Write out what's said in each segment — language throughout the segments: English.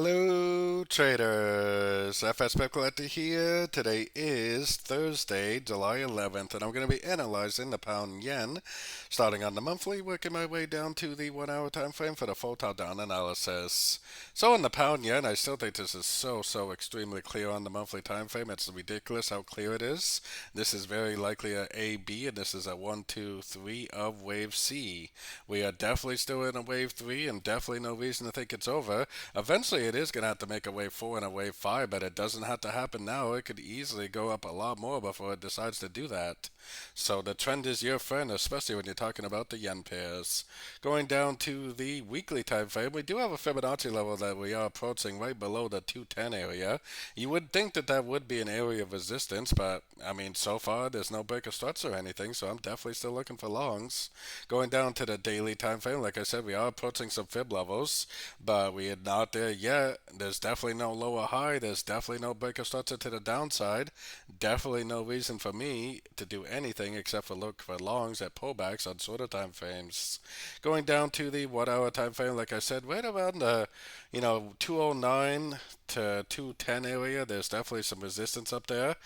Hello, traders. FX Pip Collector here. Today is Thursday, July 11th, and I'm going to be analyzing the pound yen, starting on the monthly, working my way down to the 1 hour time frame for the full top-down analysis. So, on the pound yen, I still think this is so extremely clear on the monthly time frame. It's ridiculous how clear it is. This is very likely a A, B, and this is a 1, 2, 3 of wave C. We are definitely still in a wave 3, and definitely no reason to think it's over. Eventually, it is going to have to make a wave 4 and a wave 5, but it doesn't have to happen now. It could easily go up a lot more before it decides to do that. So the trend is your friend, especially when you're talking about the yen pairs. Going down to the weekly time frame, we do have a Fibonacci level that we are approaching right below the 210 area. You would think that that would be an area of resistance, but I mean, so far there's no break of struts or anything, so I'm definitely still looking for longs. Going down to the daily time frame, like I said, we are approaching some fib levels, but we are not there yet. There's definitely no lower high. There's definitely no break of structure to the downside. Definitely no reason for me to do anything except for look for longs at pullbacks on shorter time frames. Going down to the 1 hour time frame, like I said, right around the 209 to 210 area. There's definitely some resistance up there.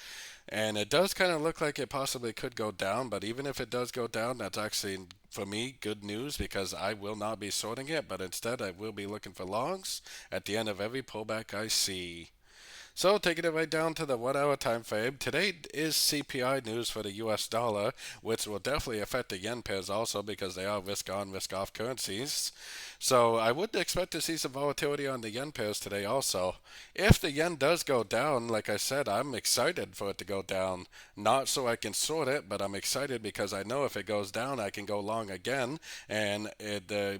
And it does kind of look like it possibly could go down, but even if it does go down, that's actually, for me, good news because I will not be shorting it, but instead I will be looking for longs at the end of every pullback I see. So taking it right down to the 1 hour time frame, today is CPI news for the US dollar, which will definitely affect the yen pairs also because they are risk on, risk off currencies. So I would expect to see some volatility on the yen pairs today also. If the yen does go down, like I said, I'm excited for it to go down. Not so I can short it, but I'm excited because I know if it goes down, I can go long again, and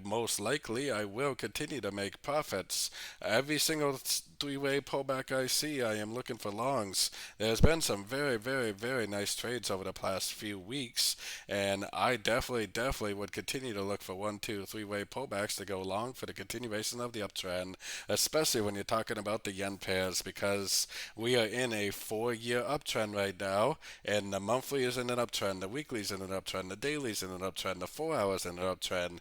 most likely I will continue to make profits. Every single three-way pullback I see, I am looking for longs. There's been some very nice trades over the past few weeks, and I definitely would continue to look for 1, 2, three-way pullbacks to go long for the continuation of the uptrend, especially when you're talking about the yen pairs, because we are in a 4-year uptrend right now, and the monthly is in an uptrend, the weekly is in an uptrend, the daily is in an uptrend, the 4 hours in an uptrend.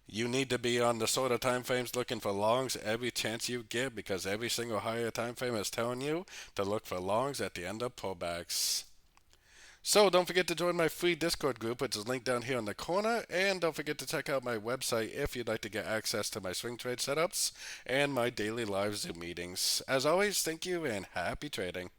You need to be on the sort of time frames looking for longs every chance you get because every single higher time frame is telling you to look for longs at the end of pullbacks. So don't forget to join my free Discord group, which is linked down here in the corner, and don't forget to check out my website if you'd like to get access to my swing trade setups and my daily live Zoom meetings. As always, thank you and happy trading.